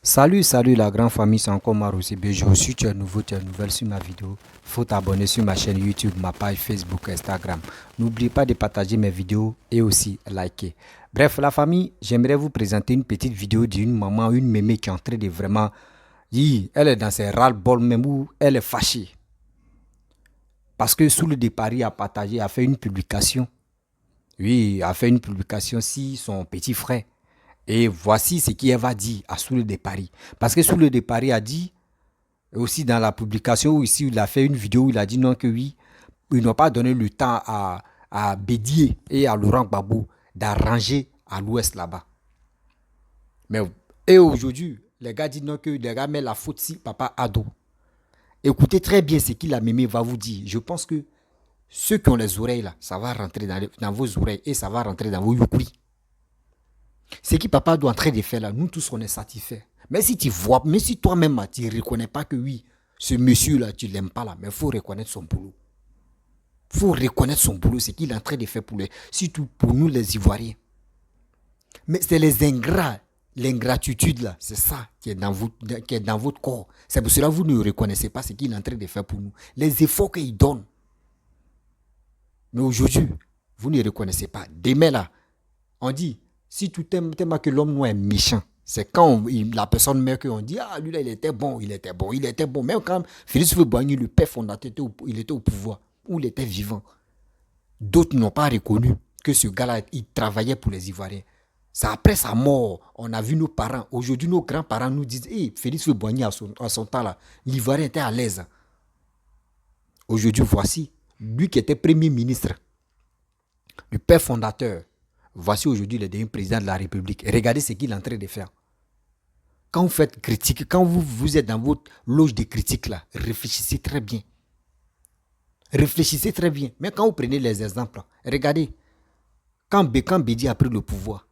Salut la grande famille, c'est encore Maroussi Bejo. Si tu es nouveau, tu es nouvelle sur ma vidéo, faut t'abonner sur ma chaîne YouTube, ma page Facebook, Instagram. N'oublie pas de partager mes vidéos et aussi liker. Bref, la famille, j'aimerais vous présenter une petite vidéo d'une maman, une mémé qui est en train de vraiment... Elle est dans ses ras-le-bol même où elle est fâchée. Parce que sous le départ, il a partagé, a fait une publication. Oui, a fait une publication si son petit frère. Et voici ce qu'elle va dire à Soule de Paris. Parce que Soule de Paris a dit, aussi dans la publication où ici il a fait une vidéo où il a dit non que oui, ils n'ont pas donné le temps à Bédier et à Laurent Gbagbo d'arranger à l'ouest là-bas. Mais et aujourd'hui, les gars disent non que les gars mettent la faute si papa ado. Écoutez très bien ce qu'il a mémé va vous dire. Je pense que ceux qui ont les oreilles là, ça va rentrer dans vos oreilles et ça va rentrer dans vos yukuri. Ce que papa doit en train de faire là, nous tous on est satisfaits. Mais si tu vois, mais si toi-même tu ne reconnais pas que oui, ce monsieur là, tu ne l'aimes pas là, mais il faut reconnaître son boulot. Il faut reconnaître son boulot, ce qu'il est en train de faire pour les, surtout pour nous les Ivoiriens. Mais c'est les ingrats, l'ingratitude là, c'est ça qui est dans votre corps. C'est pour cela que vous ne reconnaissez pas ce qu'il est en train de faire pour nous. Les efforts qu'il donne. Mais aujourd'hui, vous ne reconnaissez pas. Demain là, on dit, si tout t'aimes que l'homme noir est méchant, c'est quand la personne meurt qu'on dit, ah lui là il était bon. Même quand Félix Houphouët-Boigny, le père fondateur, il était au pouvoir, ou il était vivant. D'autres n'ont pas reconnu que ce gars-là, il travaillait pour les Ivoiriens. C'est après sa mort, on a vu nos parents. Aujourd'hui, nos grands-parents nous disent, hey, Félix Houphouët-Boigny à son temps là, l'Ivoirien était à l'aise. Aujourd'hui, voici, lui qui était premier ministre, le père fondateur, voici aujourd'hui le dernier président de la République. Regardez ce qu'il est en train de faire. Quand vous faites critique, quand vous êtes dans votre loge de critique là, réfléchissez très bien. Réfléchissez très bien. Mais quand vous prenez les exemples, regardez. Quand Bédier a pris le pouvoir,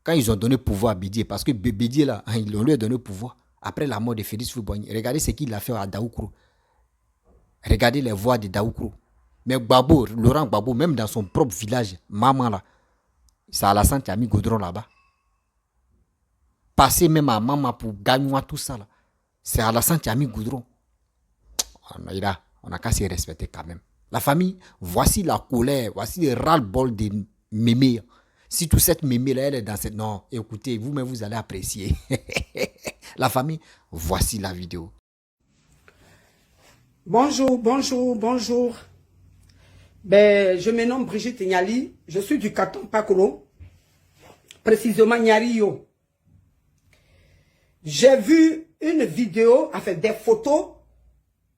quand ils ont donné pouvoir à Bédier, parce que Bédier là, ils lui ont donné pouvoir, après la mort de Félix Houphouët-Boigny, regardez ce qu'il a fait à Daoukro. Regardez les voix de Daoukro. Mais Gbagbo, Laurent Gbagbo, même dans son propre village, maman là, c'est Alassane qui a mis goudron là-bas. Passer même à maman pour gagner tout ça là, c'est Alassane qui a mis goudron. On a qu'à se respecter quand même. La famille, voici la colère, voici le ras-le-bol des mémés. Si toute cette mémé là, elle est dans cette... Non, écoutez, vous-même vous allez apprécier. La famille, voici la vidéo. Bonjour. Ben, je me nomme Brigitte Nyali, je suis du canton Pakolo, précisément Nyariyo. J'ai vu une vidéo avec des photos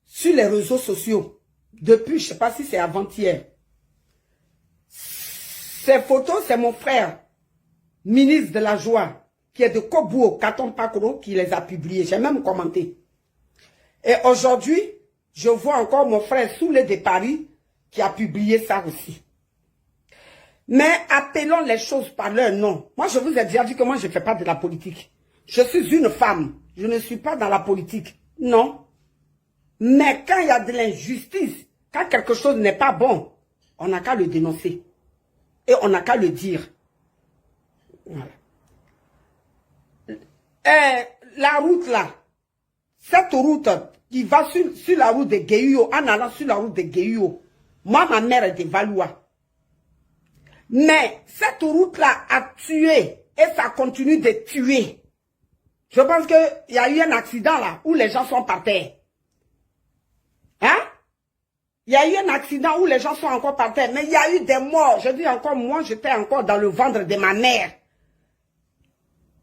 sur les réseaux sociaux, depuis, je ne sais pas si c'est avant-hier. Ces photos, c'est mon frère, ministre de la Joie, qui est de Kobu au canton Pakolo, qui les a publiées. J'ai même commenté. Et aujourd'hui, je vois encore mon frère Soule de Paris, qui a publié ça aussi. Mais appelons les choses par leur nom. Moi, je vous ai déjà dit que moi, je ne fais pas de la politique. Je suis une femme. Je ne suis pas dans la politique. Non. Mais quand il y a de l'injustice, quand quelque chose n'est pas bon, on n'a qu'à le dénoncer. Et on n'a qu'à le dire. Voilà. La route là, cette route qui va sur la route de Guéhuo, en allant sur la route de Guéhuo, moi, ma mère est de Valois. Mais cette route-là a tué et ça continue de tuer. Je pense qu'il y a eu un accident là où les gens sont par terre. Hein? Il y a eu un accident où les gens sont encore par terre. Mais il y a eu des morts. Je dis encore, moi, j'étais encore dans le ventre de ma mère.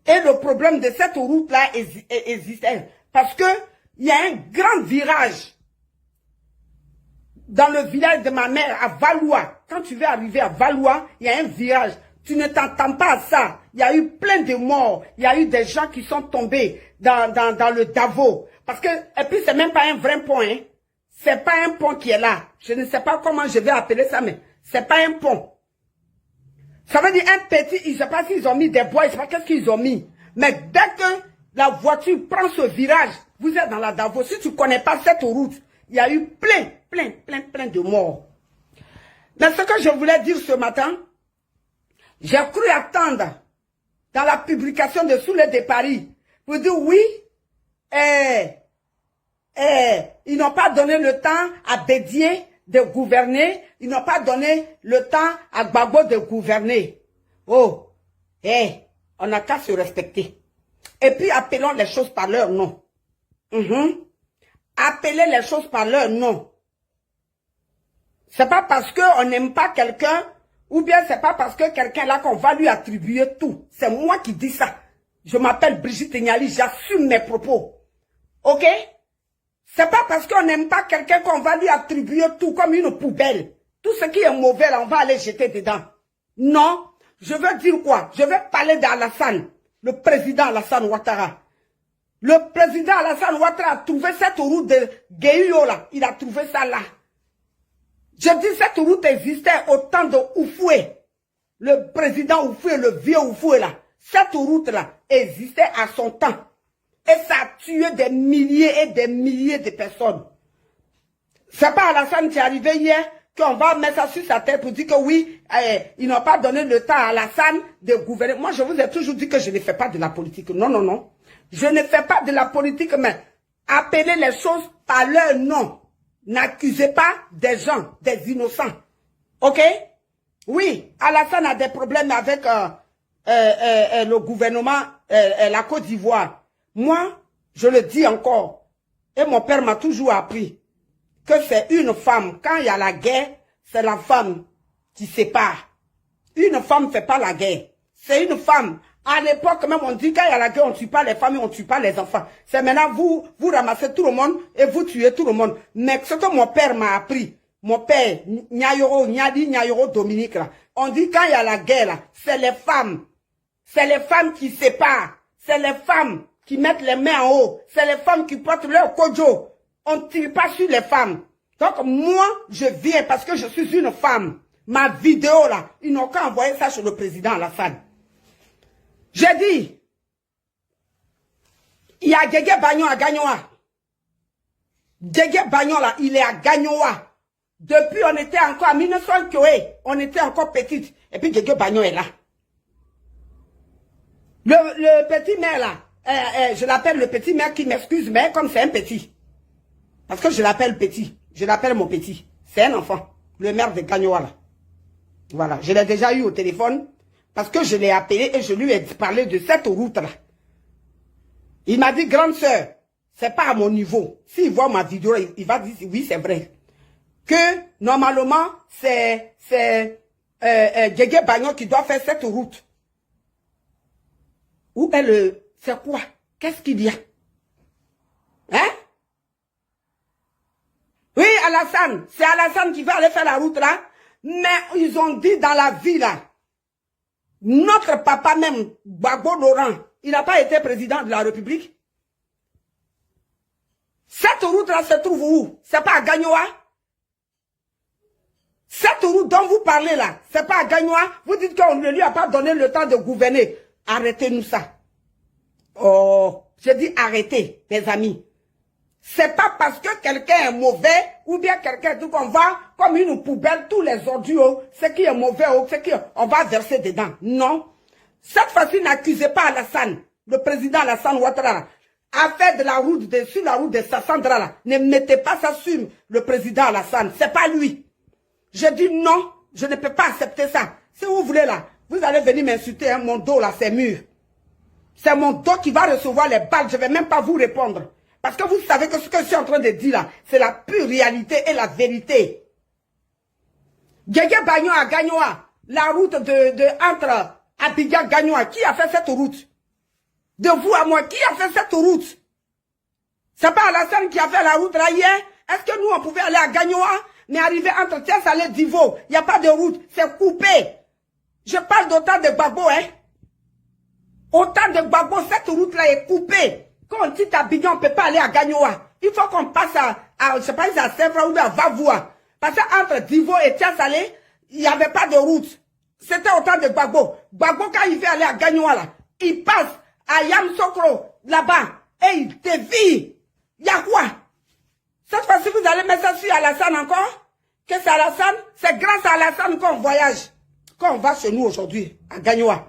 Et le problème de cette route-là existait. Parce que il y a un grand virage dans le village de ma mère, à Valois. Quand tu veux arriver à Valois, il y a un virage. Tu ne t'entends pas à ça. Il y a eu plein de morts. Il y a eu des gens qui sont tombés dans le Davo. Parce que, et puis c'est même pas un vrai pont, hein. C'est pas un pont qui est là. Je ne sais pas comment je vais appeler ça, mais c'est pas un pont. Ça veut dire un petit, je ne sais pas s'ils ont mis des bois, je ne sais pas qu'est-ce qu'ils ont mis. Mais dès que la voiture prend ce virage, vous êtes dans la Davo. Si tu ne connais pas cette route, il y a eu plein de morts. Mais ce que je voulais dire ce matin, j'ai cru attendre dans la publication de Soule de Paris pour dire oui, ils n'ont pas donné le temps à Bédié de gouverner, ils n'ont pas donné le temps à Gbagbo de gouverner. Oh, on n'a qu'à se respecter. Et puis appelons les choses par leur nom. Appelez les choses par leur nom. C'est pas parce qu'on n'aime pas quelqu'un, ou bien c'est pas parce que quelqu'un là qu'on va lui attribuer tout. C'est moi qui dis ça. Je m'appelle Brigitte Niali, j'assume mes propos. Ok? C'est pas parce qu'on n'aime pas quelqu'un qu'on va lui attribuer tout comme une poubelle. Tout ce qui est mauvais là, on va aller jeter dedans. Non, je veux dire quoi? Je veux parler d'Alassane, le président Alassane Ouattara. Le président Alassane Ouattara a trouvé cette route de Guéhuyo là. Il a trouvé ça là. Je dis cette route existait au temps de Oufoué. Le président Oufoué, le vieux Oufoué là. Cette route là existait à son temps. Et ça a tué des milliers et des milliers de personnes. C'est pas Alassane qui est arrivé hier qu'on va mettre ça sur sa tête pour dire que oui, ils n'ont pas donné le temps à Alassane de gouverner. Moi, je vous ai toujours dit que je ne fais pas de la politique. Non, non, non. Je ne fais pas de la politique, mais appelez les choses par leur nom. N'accusez pas des gens, des innocents. Ok? Oui, Alassane a des problèmes avec le gouvernement, la Côte d'Ivoire. Moi, je le dis encore, et mon père m'a toujours appris, que c'est une femme, quand il y a la guerre, c'est la femme qui sépare. Une femme ne fait pas la guerre. C'est une femme. À l'époque, même, on dit qu'il y a la guerre, on ne tue pas les femmes et on ne tue pas les enfants. C'est maintenant, vous ramassez tout le monde et vous tuez tout le monde. Mais ce que mon père m'a appris, mon père, Nyayoro Dominique, là, on dit quand il y a la guerre, là, c'est les femmes. C'est les femmes qui séparent. C'est les femmes qui mettent les mains en haut. C'est les femmes qui portent leur kojo. On ne tire pas sur les femmes. Donc, moi, je viens parce que je suis une femme. Ma vidéo, là, ils n'ont qu'à envoyer ça sur le président Alassane. J'ai dit, il y a Guégué Bagnon à Gagnoa. Guégué Bagnon, là, il est à Gagnoa. Depuis, on était encore en 1900, on était encore petite. Et puis, Guégué Bagnon est là. Le petit maire, là, je l'appelle le petit maire qui m'excuse, mais comme c'est un petit. Parce que je l'appelle petit. Je l'appelle mon petit. C'est un enfant. Le maire de Gagnoa, là. Voilà. Je l'ai déjà eu au téléphone. Parce que je l'ai appelé et je lui ai parlé de cette route-là. Il m'a dit, grande sœur, c'est pas à mon niveau. S'il voit ma vidéo, il va dire, oui, c'est vrai. Que, normalement, c'est Guégué Bagnon qui doit faire cette route. Où est le... C'est quoi? Qu'est-ce qu'il y a? Hein? Oui, Alassane. C'est Alassane qui va aller faire la route là. Mais ils ont dit dans la vie là. Notre papa même, Gbagbo Laurent, il n'a pas été président de la République. Cette route-là se trouve où? C'est pas à Gagnoa? Cette route dont vous parlez là, c'est pas à Gagnoa? Vous dites qu'on ne lui a pas donné le temps de gouverner. Arrêtez-nous ça. Oh, je dis arrêtez, mes amis. C'est pas parce que quelqu'un est mauvais ou bien quelqu'un dit qu'on va comme une poubelle tous les ordures, ce qui est mauvais, ce qui on va verser dedans. Non. Cette fois-ci, n'accusez pas Alassane, le président Alassane Ouattara, a fait de la route, sur la route de Sassandra là. Ne mettez pas ça sur le président Alassane. C'est pas lui. Je dis non, je ne peux pas accepter ça. Si vous voulez là, vous allez venir m'insulter, hein, mon dos là, c'est mûr. C'est mon dos qui va recevoir les balles, je ne vais même pas vous répondre. Parce que vous savez que ce que je suis en train de dire là, c'est la pure réalité et la vérité. Guégué Bagnon à Gagnoa, la route entre Abidjan et Gagnoa, qui a fait cette route? De vous à moi, qui a fait cette route? C'est pas Alassane qui a fait la route là hier? Est-ce que nous on pouvait aller à Gagnoa, mais arriver entre Thiès et Divo, il n'y a pas de route, c'est coupé. Je parle d'autant de Gbagbo, hein? Autant de Gbagbo, cette route là est coupée. Quand on dit Abidjan, on ne peut pas aller à Gagnoa. Il faut qu'on passe à je sais pas, à Sèvres ou à Vavoua. Parce qu'entre Divo et Thiès-Salé, il n'y avait pas de route. C'était autant de Gbagbo. Gbagbo, quand il veut aller à Gagnoa, là, il passe à Yamsokro, là-bas, et il dévie. Il y a quoi? Cette fois-ci, vous allez mettre ça sur Alassane encore? Que c'est Alassane? C'est grâce à Alassane qu'on voyage. Quand on va chez nous aujourd'hui, à Gagnoa.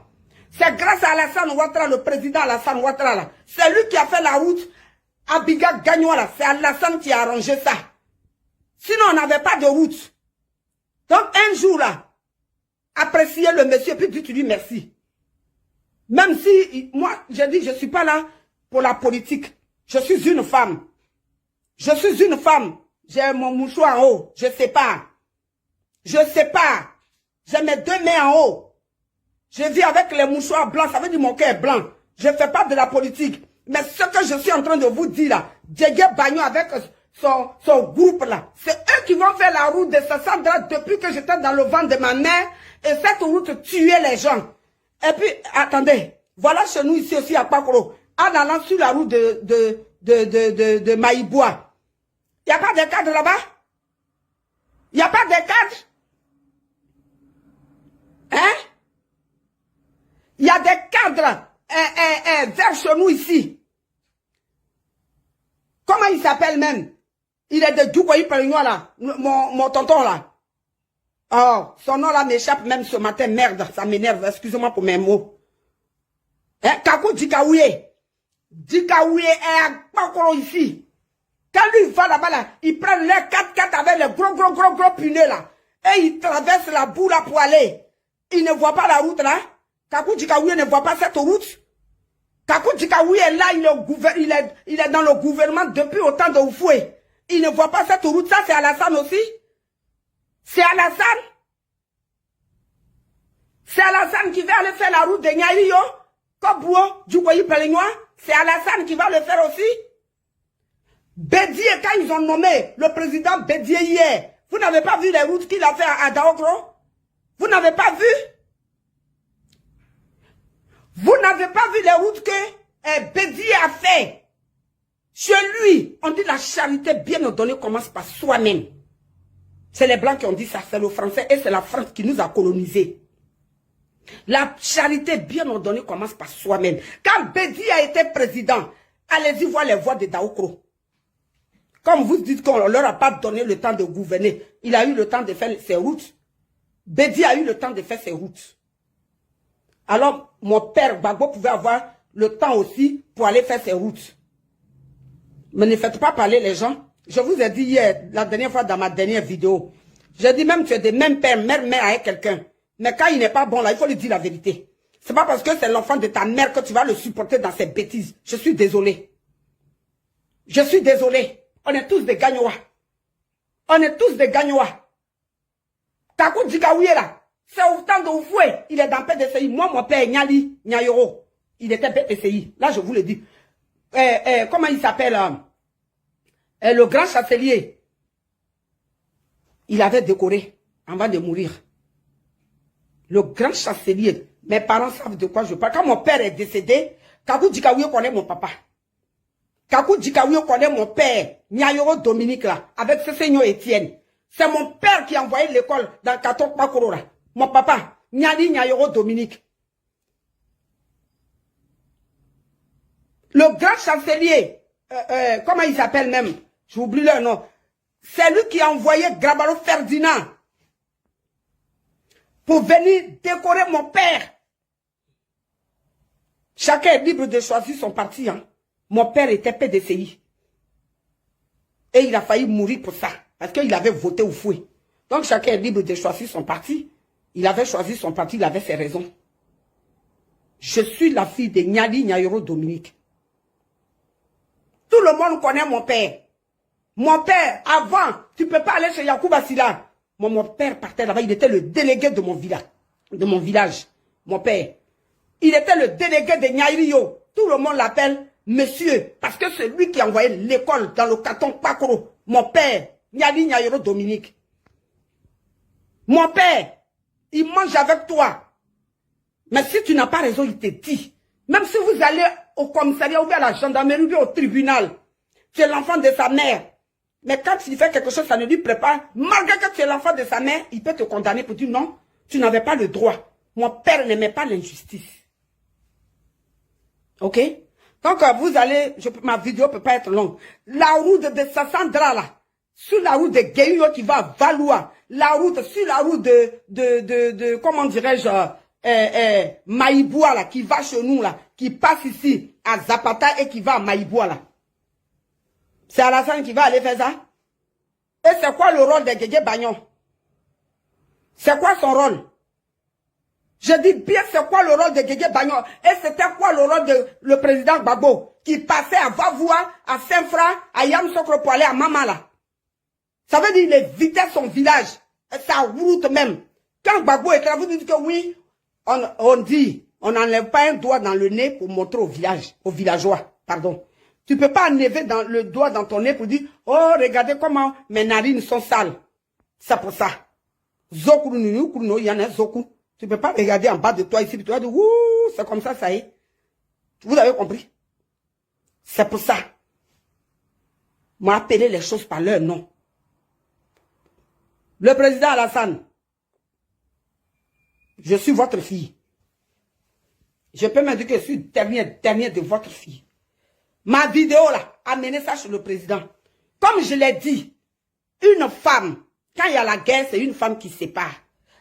C'est grâce à Alassane Ouattara, le président Alassane Ouattara, là. C'est lui qui a fait la route à Biga-Gagnoa, là. C'est Alassane qui a arrangé ça. Sinon, on n'avait pas de route. Donc, un jour, là, appréciez le monsieur, puis tu dis merci. Même si, moi, j'ai dit, je ne suis pas là pour la politique. Je suis une femme. Je suis une femme. J'ai mon mouchoir en haut. Je ne sais pas. Je ne sais pas. J'ai mes deux mains en haut. Je vis avec les mouchoirs blancs. Ça veut dire mon cœur est blanc. Je ne fais pas de la politique. Mais ce que je suis en train de vous dire là, Djegé Bagno avec son groupe là, c'est eux qui vont faire la route de 60 draps depuis que j'étais dans le ventre de ma mère. Et cette route tuait les gens. Et puis, attendez. Voilà chez nous ici aussi à Pakoro. En allant sur la route de Maïbois. Il n'y a pas de cadre là-bas? Il n'y a pas de cadre? Hein? Il y a des cadres vers chez nous ici. Comment il s'appelle même? Il est de Djoukoyi Perignois là. Mon tonton là. Oh, son nom là m'échappe même ce matin. Merde, ça m'énerve. Excusez-moi pour mes mots. Hein? Kakou Djikaouye. Djikaouye est à Pakoro ici. Quand lui il va là-bas là, il prend les 4x4 avec les gros pneus là. Et il traverse la boue là pour aller. Il ne voit pas la route là. Kakou Djikaouye ne voit pas cette route. Kakou Djikaouye est là, il est dans le gouvernement depuis autant de Oufoué. Il ne voit pas cette route. Ça c'est Alassane aussi. C'est Alassane. C'est Alassane qui va aller faire la route de Nyaïyo. Kobouo, Djoukoyi Pelingnois. C'est Alassane qui va le faire aussi. Bédié, quand ils ont nommé le président Bédié hier, vous n'avez pas vu les routes qu'il a fait à Daokro? Vous n'avez pas vu? Vous n'avez pas vu les routes que Bédié a fait? Chez lui, on dit la charité bien ordonnée commence par soi-même. C'est les Blancs qui ont dit ça, c'est le Français et c'est la France qui nous a colonisés. La charité bien ordonnée commence par soi-même. Quand Bédié a été président, allez-y voir les voix de Daokro. Comme vous dites qu'on ne leur a pas donné le temps de gouverner, il a eu le temps de faire ses routes. Bédié a eu le temps de faire ses routes. Alors, mon père Gbagbo pouvait avoir le temps aussi pour aller faire ses routes. Mais ne faites pas parler les gens. Je vous ai dit hier, la dernière fois dans ma dernière vidéo, j'ai dit même tu es de même père, mère avec quelqu'un. Mais quand il n'est pas bon là, il faut lui dire la vérité. C'est pas parce que c'est l'enfant de ta mère que tu vas le supporter dans ses bêtises. Je suis désolé. Je suis désolé. On est tous des Gagnois. On est tous des Gagnois. Kakou Djikaouye là, c'est au temps de Oufoué. Il est dans PDCI. Moi, mon père, Nyali, Nyayoro, il était PDCI. Là, je vous le dis. Comment il s'appelle le grand chancelier. Il avait décoré avant de mourir. Le grand chancelier. Mes parents savent de quoi je parle. Quand mon père est décédé, Kakou Djikaouye connaît mon papa. Kakou Djikaouye connaît mon père, Nyayoro Dominique là, avec ce seigneur Étienne. C'est mon père qui a envoyé l'école dans Katok Pakoro là. Mon papa, Nyayoro Dominique. Le grand chancelier, comment il s'appelle même? J'oublie leur nom. C'est lui qui a envoyé Grabaro Ferdinand pour venir décorer mon père. Chacun est libre de choisir son parti, hein. Mon père était PDCI. Et il a failli mourir pour ça. Parce qu'il avait voté au fouet. Donc chacun est libre de choisir son parti. Il avait choisi son parti, il avait ses raisons. Je suis la fille de Nyayoro Dominique. Tout le monde connaît mon père. Mon père, avant, tu ne peux pas aller chez Yacouba Silla. Mon père partait là-bas, il était le délégué de mon village. Mon père. Il était le délégué de Nyaïrio. Tout le monde l'appelle monsieur, parce que c'est lui qui a envoyé l'école dans le canton Pakoro. Mon père, Nyayoro Dominique. Mon père, il mange avec toi. Mais si tu n'as pas raison, il te dit. Même si vous allez au commissariat ou bien à la gendarmerie ou bien au tribunal, tu es l'enfant de sa mère. Mais quand il fait quelque chose, ça ne lui plaît pas. Malgré que tu es l'enfant de sa mère, il peut te condamner pour dire non, tu n'avais pas le droit. Mon père n'aimait pas l'injustice. Ok? Donc, vous allez, ma vidéo peut pas être longue. La route de Sassandra, là, sur la route de Guéhuyo qui va à Valois, la route, sur la route comment dirais-je, Maïboua, là, qui va chez nous, là, qui passe ici à Zapata et qui va à Maïboua, là. C'est Alassane qui va aller faire ça? Et c'est quoi le rôle de Guégué Bagnon? C'est quoi son rôle? Je dis bien c'est quoi le rôle de Guégué Bagnon? Et c'était quoi le rôle de le président Gbagbo qui passait à Vavoua, à Saint-Fra, à Yamsokro pour aller à Mamala? Ça veut dire qu'il évitait son village, sa route même. Quand Gbagbo était là, vous dites que oui, on dit, on n'enlève pas un doigt dans le nez pour montrer au village, aux villageois, pardon. Tu ne peux pas enlever le doigt dans ton nez pour dire, oh, regardez comment mes narines sont sales. C'est pour ça. Zoku, il y en a Zoku. Tu ne peux pas regarder en bas de toi ici, tu vas dire, ouh, c'est comme ça y est. Vous avez compris? C'est pour ça. M'a appelé les choses par leur nom. Le président Alassane, je suis votre fille. Je peux même dire que je suis dernier de votre fille. Ma vidéo là, amenez ça chez le président. Comme je l'ai dit, une femme, quand il y a la guerre, c'est une femme qui sépare.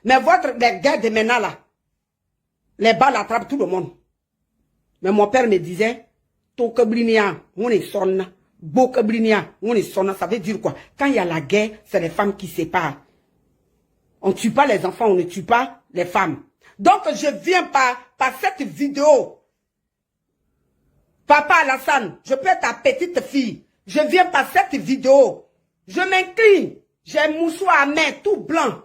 Mais les guerres de maintenant là, les balles attrapent tout le monde. Mais mon père me disait, Tokeblinia, on est sonna, Bokeblinia, on est sonna, ça veut dire quoi? Quand il y a la guerre, c'est les femmes qui séparent. On ne tue pas les enfants, on ne tue pas les femmes. Donc je viens par cette vidéo. Papa Alassane, je peux être ta petite fille. Je viens par cette vidéo. Je m'incline. J'ai un mouchoir à main tout blanc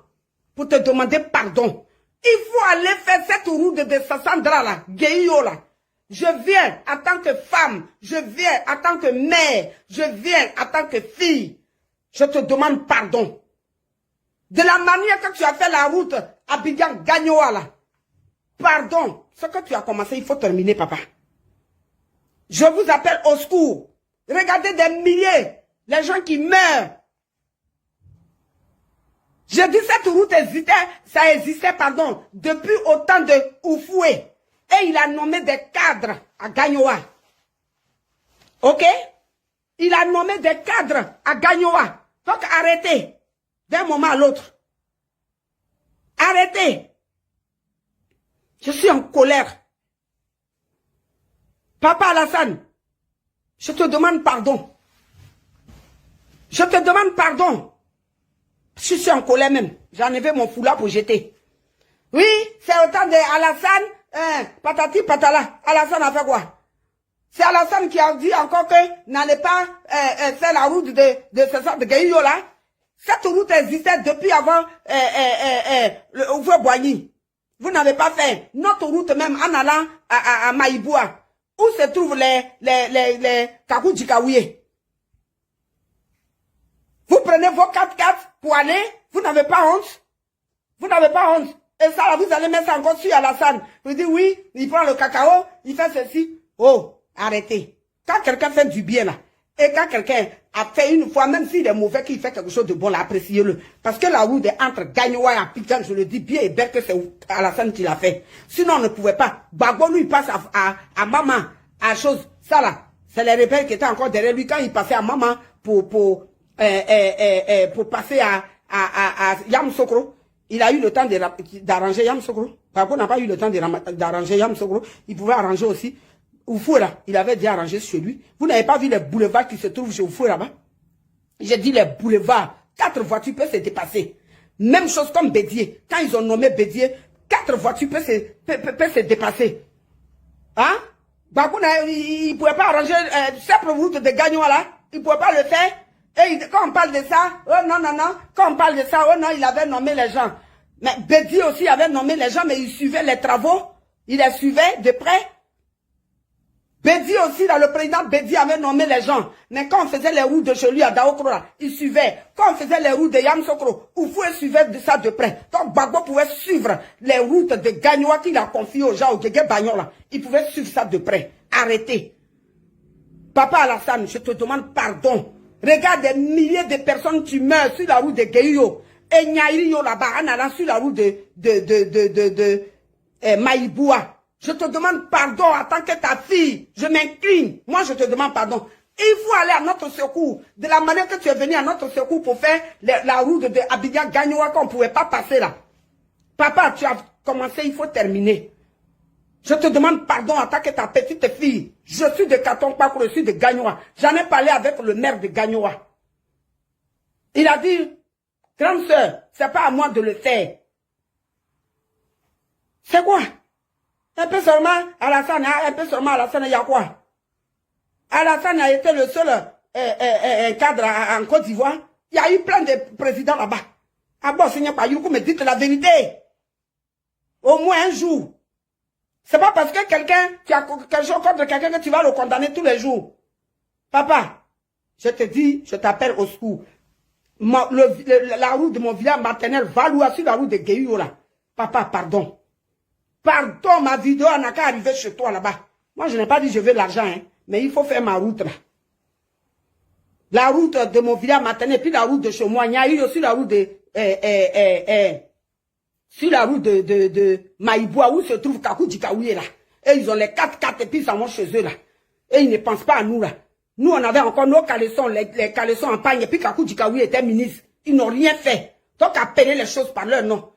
pour te demander pardon. Il faut aller faire cette route de Sassandra là, Guéio là. Je viens en tant que femme. Je viens en tant que mère. Je viens en tant que fille. Je te demande pardon. De la manière que tu as fait la route Abidjan-Gagnoa là. Pardon. Ce que tu as commencé, il faut terminer, papa. Je vous appelle au secours. Regardez des milliers, les gens qui meurent. Je dis cette route existait, ça existait, pardon, depuis au temps de Oufoué. Et il a nommé des cadres à Gagnoa. Ok? Il a nommé des cadres à Gagnoa. Donc arrêtez, d'un moment à l'autre. Arrêtez. Je suis en colère. Papa Alassane, je te demande pardon. Je te demande pardon. Je suis en colère même. J'en avais mon foulard pour jeter. Oui, c'est au temps de Alassane, patati patala. Alassane a fait quoi? C'est Alassane qui a dit encore que n'allez pas faire la route de Guéio là. Cette route existait depuis avant le Ouvre-Boigny. Vous n'avez pas fait notre route même en allant à Maïboua. Où se trouvent les Kakoudjikaouye? Vous prenez vos 4x4 pour aller, vous n'avez pas honte? Vous n'avez pas honte? Et ça, là, vous allez mettre ça encore sur Alassane. Vous dites, oui, il prend le cacao, il fait ceci. Oh, arrêtez. Quand quelqu'un fait du bien, là, et quand quelqu'un a fait une fois, même s'il est mauvais, qu'il fait quelque chose de bon, là, appréciez-le. Parce que la route est entre Gagnoa et Abidjan, je le dis bien et bien que c'est Alassane qui l'a fait. Sinon, on ne pouvait pas. Gbagbo, lui, il passe à Maman, à chose. Ça, là, c'est les rebelles qui étaient encore derrière lui. Quand il passait à Maman pour passer à Yamsokro, il a eu le temps d'arranger Yamsokro. Gbagbo n'a pas eu le temps d'arranger Yamsokro. Il pouvait arranger aussi Oufouera. Il avait déjà arrangé chez lui. Vous n'avez pas vu les boulevards qui se trouvent chez Oufouera là-bas? J'ai dit les boulevards. 4 voitures peuvent se dépasser. Même chose comme Bédier. Quand ils ont nommé Bédier, 4 voitures peuvent se dépasser. Hein? Gbagbo, il ne pouvait pas arranger cette route de Gagnoa là. Il ne pouvait pas le faire. Et quand on parle de ça, oh non, non, non. Quand on parle de ça, oh non, il avait nommé les gens. Mais Bédier aussi avait nommé les gens, mais il suivait les travaux. Il les suivait de près. Bédier aussi, là, le président Bédier avait nommé les gens. Mais quand on faisait les routes de chez lui à Daokro, là, il suivait. Quand on faisait les routes de Yamsokro, Oufoué suivait de ça de près. Donc Gbagbo pouvait suivre les routes de Gagnoa qu'il a confiées aux gens, au Guégué Bagnon, là. Il pouvait suivre ça de près. Arrêtez. Papa Alassane, je te demande pardon. Regarde des milliers de personnes qui meurent sur la route de Guéio. Et Nyaïrio là-bas, en allant sur la route de Maïboua. Je te demande pardon en tant que ta fille. Je m'incline. Moi, je te demande pardon. Il faut aller à notre secours. De la manière que tu es venu à notre secours pour faire la route de Abidjan Gagnoa qu'on ne pouvait pas passer là. Papa, tu as commencer, il faut terminer. Je te demande pardon en tant que ta petite fille. Je suis de Katon-Pakou, je suis de Gagnoa. J'en ai parlé avec le maire de Gagnoa. Il a dit, grande sœur, c'est pas à moi de le faire. C'est quoi? Un peu seulement Alassane, il y a quoi? Alassane a été le seul cadre en Côte d'Ivoire. Il y a eu plein de présidents là-bas. Ah bon, Seigneur Payoukou, mais dites la vérité. Au moins un jour. C'est pas parce que quelqu'un, tu as quelque chose contre quelqu'un que tu vas le condamner tous les jours. Papa, je te dis, je t'appelle au secours. La route de mon village maternel va louer sur la route de Guéhio là. Papa, pardon. Pardon, ma vidéo n'a qu'à arriver chez toi là-bas. Moi, je n'ai pas dit je veux l'argent, hein, mais il faut faire ma route là. La route de mon village maternel, puis la route de chez moi. Il y a eu aussi la route de... sur la route de Maïboua, où se trouve Kakou Dikaouye là. Et ils ont les 4x4 et puis ils s'en vont chez eux là. Et ils ne pensent pas à nous là. Nous, on avait encore nos caleçons, les caleçons en pagne. Et puis Kakou Dikaouye était ministre. Ils n'ont rien fait. Donc, appeler les choses par leur nom.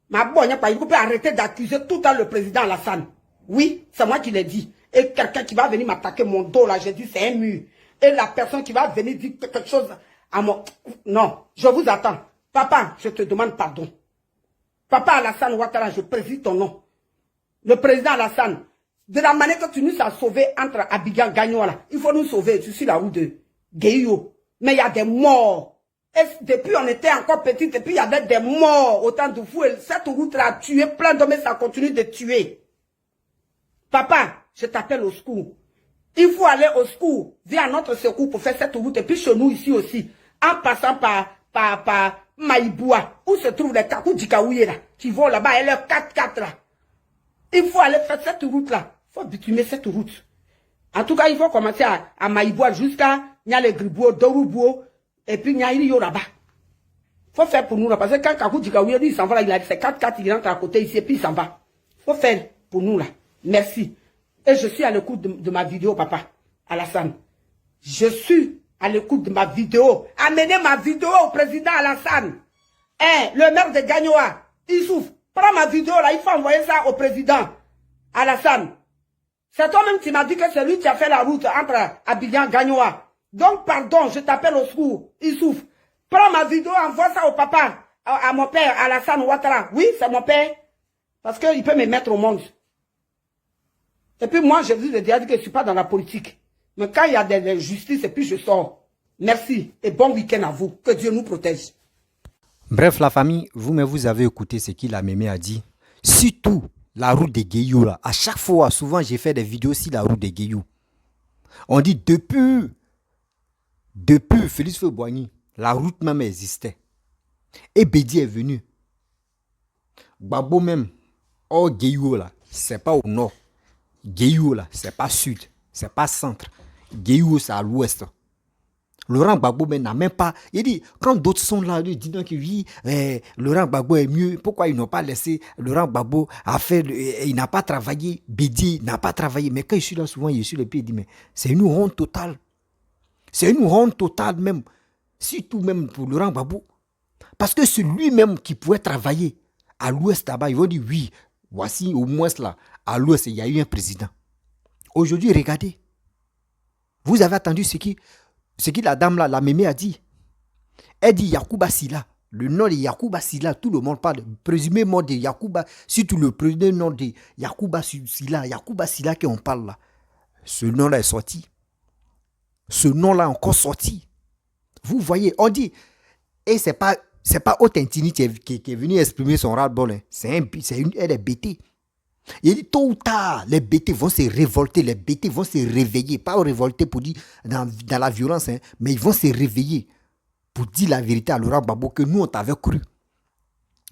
Ma bonne, il peut arrêter d'accuser tout le temps le président Alassane. Oui, c'est moi qui l'ai dit. Et quelqu'un qui va venir m'attaquer mon dos là, j'ai dit c'est un mur. Et la personne qui va venir dire quelque chose à moi. Non, je vous attends. Papa, je te demande pardon. Papa Alassane Ouattara, je préside ton nom. Le président Alassane, de la manière que tu nous as sauvés entre Abidjan et Gagnoa, il faut nous sauver sur la route de Guéhio. Mais il y a des morts. Et depuis on était encore petit, et puis il y avait des morts autant de fous. Et cette route-là a tué plein d'hommes et ça continue de tuer. Papa, je t'appelle au secours. Il faut aller au secours. Viens à notre secours pour faire cette route. Et puis chez nous ici aussi, en passant par Maïboua, où se trouvent les Kakou Dikaouye là, qui vont là-bas et leurs 4x4 là. Il faut aller faire cette route là. Il faut bitumer cette route. En tout cas, il faut commencer à Maïboua jusqu'à Nyale Gribouo, Doroubo, et puis Nyali là-bas. Il faut faire pour nous là. Parce que quand Kakou Dikaouye il s'en va là, il a ses 4x4, il rentre à côté ici et puis il s'en va. Il faut faire pour nous là. Merci. Et je suis à l'écoute de ma vidéo, papa, Alassane. Je suis à l'écoute de ma vidéo. Amenez ma vidéo au président Alassane. Le maire de Gagnoa, il souffre. Prends ma vidéo là, il faut envoyer ça au président Alassane. C'est toi-même qui m'as dit que c'est lui qui a fait la route entre Abidjan et Gagnoa. Donc, pardon, je t'appelle au secours. Il souffre. Prends ma vidéo, envoie ça au papa, à mon père, Alassane Ouattara. Oui, c'est mon père. Parce qu'il peut me mettre au monde. Et puis moi, je vous ai déjà dit que je ne suis pas dans la politique. Mais quand il y a des justices, et puis je sors. Merci et bon week-end à vous. Que Dieu nous protège. Bref, la famille, vous avez écouté ce qu'il a mémé a dit. Surtout la route de Guéhio là. À chaque fois, souvent, j'ai fait des vidéos sur la route de Guéhio. On dit depuis Félix Feu-Boigny, la route même existait. Et Bédi est venu. Gbagbo même, oh Guéhio là, c'est pas au nord. Guéhio là, c'est pas sud, c'est pas centre. Guéhio, c'est à l'ouest. Laurent Gbagbo n'a même pas... Il dit, quand d'autres sont là, ils disent que oui, Laurent Gbagbo est mieux. Pourquoi ils n'ont pas laissé Laurent Gbagbo à faire... il n'a pas travaillé, Bédi n'a pas travaillé. Mais quand je suis là, souvent, il est sur les pieds, il dit, mais c'est une honte totale. C'est une honte totale même. Surtout même pour Laurent Gbagbo. Parce que c'est lui-même qui pouvait travailler à l'ouest là-bas. Ils vont dire, oui, voici au moins là, à l'ouest, il y a eu un président. Aujourd'hui, regardez. Vous avez entendu ce qui la dame là, la mémé a dit. Elle dit Yacouba Silla. Le nom de Yacouba Silla, tout le monde parle. Présumément de Yacouba, surtout le premier nom de Yacouba Silla qu'on parle là. Ce nom-là est sorti. Ce nom-là est encore sorti. Vous voyez, on dit, et c'est pas Otentini qui est venu exprimer son ras-le-bol. Hein. Elle est bêtée. Il dit tôt ou tard, les bêtés vont se révolter, les bêtés vont se réveiller. Pas révolter pour dire dans la violence, hein, mais ils vont se réveiller pour dire la vérité à Laurent Gbagbo que nous, on t'avait cru.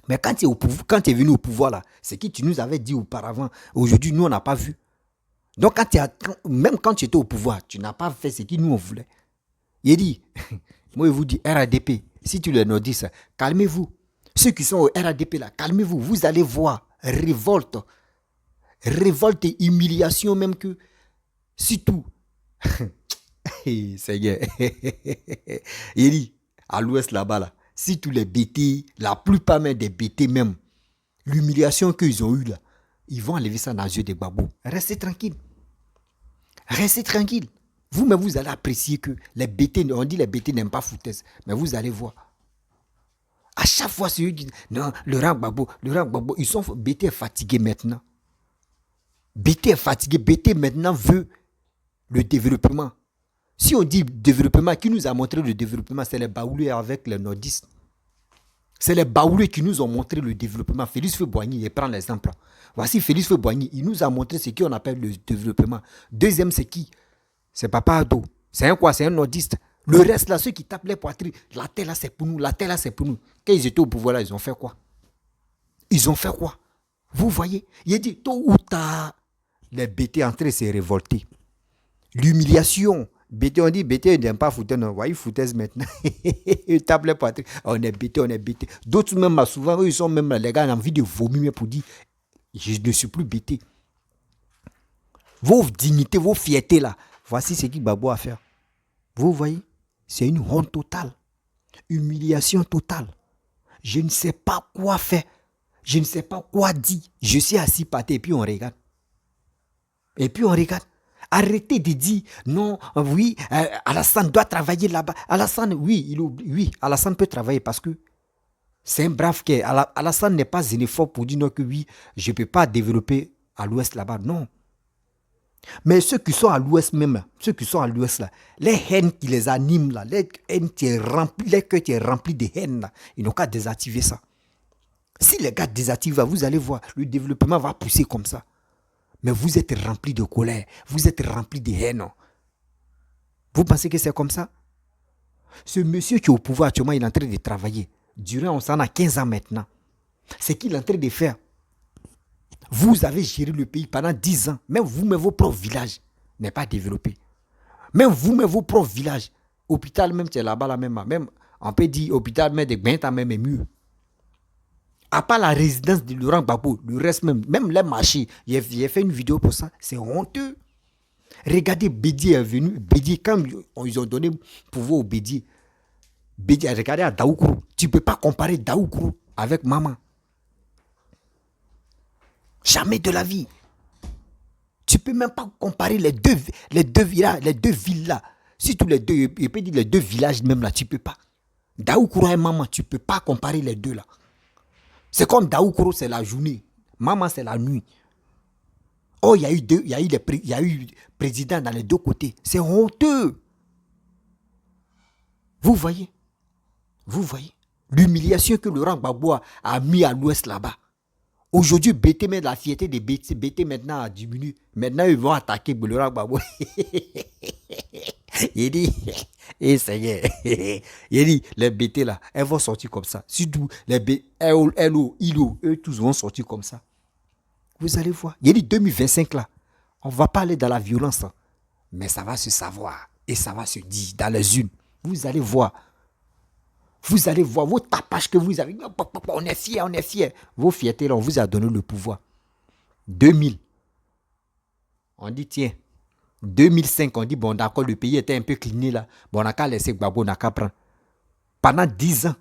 Mais quand tu es venu au pouvoir, là, c'est ce que tu nous avais dit auparavant. Aujourd'hui, nous, on n'a pas vu. Donc, même quand tu étais au pouvoir, tu n'as pas fait ce que nous, on voulait. Il dit, moi, je vous dis, RADP, si tu les nordistes, calmez-vous. Ceux qui sont au RADP, là, calmez-vous. Vous allez voir, révolte et humiliation même que surtout Seigneur. Il dit à l'ouest là-bas là, si tous les bêtés, la plupart même des bêtés même L'humiliation qu'ils ont eue là, ils vont enlever ça dans les yeux des Gbagbo. Restez tranquille. Restez tranquille. Vous-même, vous allez apprécier que les BT, on dit les BT n'aiment pas foutaise, mais vous allez voir. À chaque fois, c'est eux qui disent, non, le rang Gbagbo, ils sont, BT est fatigué maintenant. BT est fatigué, BT maintenant veut le développement. Si on dit développement, qui nous a montré le développement, c'est les Baoulés avec les nordistes. C'est les Baoulés qui nous ont montré le développement. Félix Feu-Boigny, il prend l'exemple. Voici Félix Feu-Boigny, il nous a montré ce qu'on appelle le développement. Deuxième, c'est qui? C'est Papa Ado. C'est un quoi? C'est un nordiste. Le reste là, ceux qui tapent les poitrines, la terre là c'est pour nous, la terre là c'est pour nous. Quand ils étaient au pouvoir là, ils ont fait quoi? Ils ont fait quoi? Vous voyez? Il dit, tôt ou tard, les BT en train de se révolter. L'humiliation. BT, on dit BT n'aime pas foutre, non, voyez, foutaise maintenant. Ils tapent les poitrines. On est BT, on est BT. D'autres même, souvent, eux, ils sont même, les gars, ont envie de vomir pour dire, je ne suis plus BT. Vos dignités, vos fiertés là, voici ce qu'il Gbagbo a faire. Vous voyez? C'est une honte totale. Humiliation totale. Je ne sais pas quoi faire. Je ne sais pas quoi dire. Je suis assis par terre et puis on regarde. Et puis on regarde. Arrêtez de dire non, oui, Alassane doit travailler là-bas. Alassane, oui, Alassane peut travailler parce que c'est un brave qui est. Alassane n'est pas xénophobe pour dire non que oui, je ne peux pas développer à l'ouest là-bas. Non. Mais ceux qui sont à l'ouest même, ceux qui sont à l'ouest là, les haines qui les animent là, les haines qui est rempli, les cœurs qui est rempli de haine là, ils n'ont qu'à désactiver ça. Si les gars désactivent, vous allez voir, le développement va pousser comme ça. Mais vous êtes rempli de colère, vous êtes rempli de haine. Vous pensez que c'est comme ça? Ce monsieur qui est au pouvoir actuellement, il est en train de travailler. Durant, on s'en a 15 ans maintenant. C'est qu'il est en train de faire. Vous avez géré le pays pendant 10 ans. Même vous-même, vos propres villages n'est pas développé. Même vous-même, vos propres villages. Hôpital même, c'est là-bas, là même. On peut dire hôpital, mais de 20 ans même est mieux. À part la résidence de Laurent Gbagbo, le reste même les marchés, j'ai fait une vidéo pour ça, c'est honteux. Regardez, Bédié est venu, Bédié, quand ils ont donné pouvoir au Bédié, regardez à Daoukourou, tu ne peux pas comparer Daoukourou avec Maman. Jamais de la vie. Tu ne peux même pas comparer les deux villes là. Surtout les deux, il peut dire les deux villages même là, tu ne peux pas. Daoukourou et Maman, tu ne peux pas comparer les deux là. C'est comme Daoukourou, c'est la journée. Maman, c'est la nuit. Oh, il y a eu président dans les deux côtés. C'est honteux. Vous voyez? Vous voyez? L'humiliation que Laurent Gbagbo a mis à l'ouest là-bas. Aujourd'hui, BT, mais la fierté des BT maintenant a diminué. Maintenant, ils vont attaquer Laurent Gbagbo. Il dit, et ça y est, il dit, les BT là, elles vont sortir comme ça. Surtout les BT, eux tous vont sortir comme ça. Vous allez voir. Il dit 2025 là, on ne va pas aller dans la violence, hein, mais ça va se savoir et ça va se dire dans les unes. Vous allez voir. Vous allez voir vos tapages que vous avez. On est fiers, on est fiers. Vos fiertés là, on vous a donné le pouvoir. 2000. On dit tiens. 2005, on dit, bon, d'accord, le pays était un peu cligné là. Bon, on n'a qu'à laisser Gbagbo, on n'a qu'à prendre. Pendant 10 ans,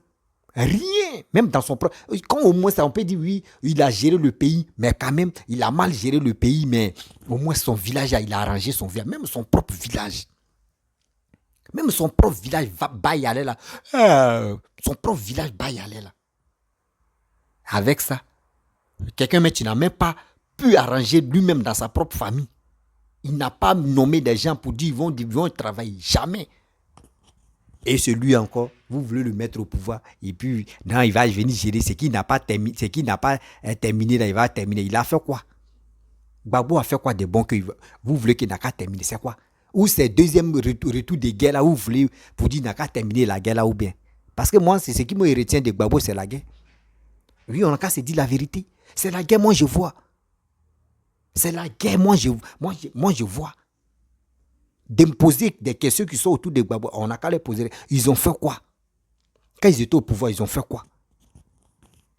rien, même dans son propre. Quand au moins, ça, on peut dire, oui, il a géré le pays, mais quand même, il a mal géré le pays, mais au moins son village, il a arrangé son village, même son propre village. Même son propre village va y aller là. Son propre village va y aller là. Avec ça, quelqu'un, mais tu n'as même pas pu arranger lui-même dans sa propre famille. Il n'a pas nommé des gens pour dire ils vont travailler. Jamais. Et celui encore, vous voulez le mettre au pouvoir. Et puis, non, il va venir gérer ce qui n'a pas terminé. Ce qui n'a pas terminé, là, il va terminer. Il a fait quoi? Gbagbo a fait quoi de bon que vous voulez qu'il n'a qu'à terminer? C'est quoi? Ou c'est deuxième retour de guerre là où vous voulez pour dire qu'il n'a qu'à terminer la guerre là ou bien? Parce que moi, c'est ce qui me retient de Gbagbo, c'est la guerre. Oui, on n'a qu'à se dire la vérité. C'est la guerre, moi je vois. C'est la guerre, moi je vois. D'imposer des questions qui sont autour de Gbagbo, on n'a qu'à les poser. Ils ont fait quoi? Quand ils étaient au pouvoir, ils ont fait quoi?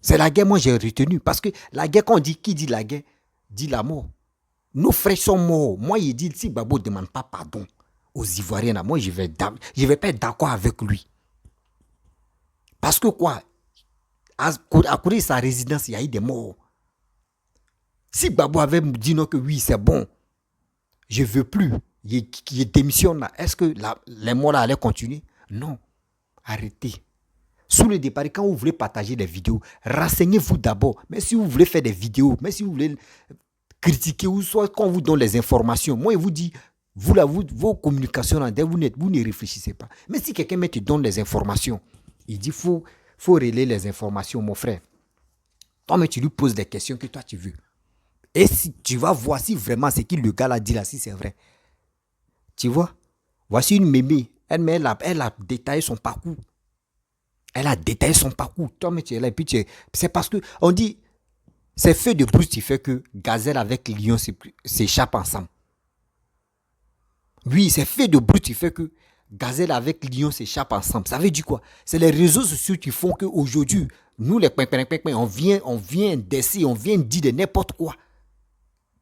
C'est la guerre, moi j'ai retenu. Parce que la guerre, quand on dit, qui dit la guerre, dit la mort. Nos frères sont morts. Moi, il dit, si Gbagbo ne demande pas pardon aux Ivoiriens, là, moi je vais pas être d'accord avec lui. Parce que quoi? À côté de sa résidence, il y a eu des morts. Si Gbagbo avait dit non que oui, c'est bon, je ne veux plus, il démissionne là, est-ce que les morts là allaient continuer? Non. Arrêtez. Sous le départ, quand vous voulez partager des vidéos, renseignez-vous d'abord. Mais si vous voulez faire des vidéos, mais si vous voulez critiquer ou soit quand on vous donne les informations, moi, je vous dis, vos communications, vous ne réfléchissez pas. Mais si quelqu'un te donne les informations, il dit, faut relayer les informations, mon frère. Toi, mais tu lui poses des questions que toi, tu veux. Et si tu vas voir si vraiment ce que le gars a dit là, si c'est vrai. Tu vois, voici une mémé. Elle a détaillé son parcours. Elle a détaillé son parcours. Toi, mais tu es là. Et puis c'est parce que on dit, c'est fait de brousse qui fait que gazelle avec lion s'échappent ensemble. Oui, c'est fait de brousse qui fait que gazelle avec lion s'échappent ensemble. Ça veut dire quoi? C'est les réseaux sociaux qui font qu'aujourd'hui, nous les on vient d'essayer, on vient dire de n'importe quoi.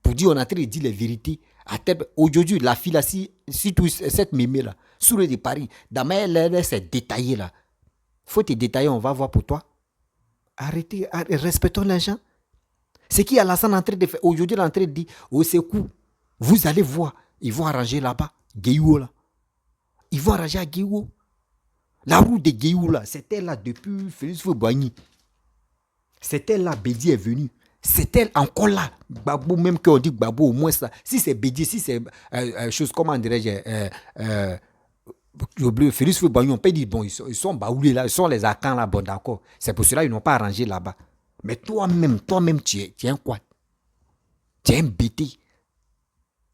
Pour dire, on est en train de dire les vérités. Aujourd'hui, la fille là, surtout cette mémé là, sous le de Paris, dans ma elle s'est détaillée là. Faut te détailler, on va voir pour toi. Arrêtez, respectons les gens. Ce qui Alassane en train de faire, aujourd'hui, il est en train de dire, au secours, vous allez voir, ils vont arranger là-bas, Guéhou là. Ils vont arranger à Guéhou. La route de Guéhou là, c'était là depuis Félix Fouboigny. C'était là, Bédi est venu. C'est-elle encore là? Gbagbo, même qu'on dit Gbagbo, au moins ça. Si c'est Bédié, si c'est chose, comment dirais-je, Félix Fouboigny, on peut dire, bon, ils sont baoulés là, ils sont les Akans là, bon, d'accord. C'est pour cela qu'ils n'ont pas arrangé là-bas. Mais toi-même, tu es un quoi? Tu es un bêté.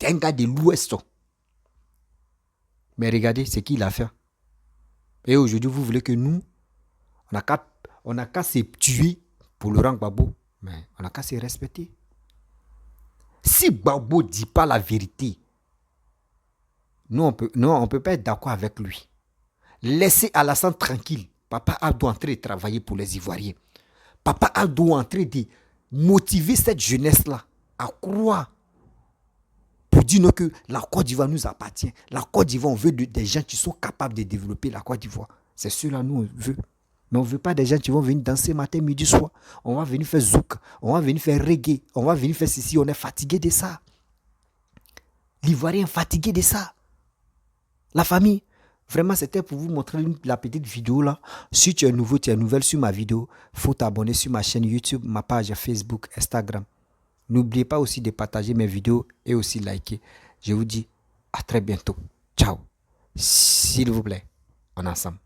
Tu es un gars de l'Ouest. Mais regardez ce qu'il a fait. Et aujourd'hui, vous voulez que nous, on n'a qu'à se tuer pour Laurent Gbagbo. Mais on n'a qu'à se respecter. Si Gbagbo ne dit pas la vérité, nous, on peut pas être d'accord avec lui. Laissez Alassane tranquille. Papa Abdou en train de travailler pour les Ivoiriens. Papa Abdou en train de motiver cette jeunesse-là à croire. Pour dire non que la Côte d'Ivoire nous appartient. La Côte d'Ivoire, on veut des gens qui sont capables de développer la Côte d'Ivoire. C'est cela nous on veut. Mais on ne veut pas des gens qui vont venir danser matin, midi, soir. On va venir faire zouk, on va venir faire reggae, on va venir faire ceci. On est fatigué de ça. L'Ivoirien est fatigué de ça. La famille, vraiment, c'était pour vous montrer la petite vidéo là. Si tu es nouveau, tu es nouvelle sur ma vidéo, il faut t'abonner sur ma chaîne YouTube, ma page Facebook, Instagram. N'oubliez pas aussi de partager mes vidéos et aussi liker. Je vous dis à très bientôt. Ciao. S'il vous plaît, on est ensemble.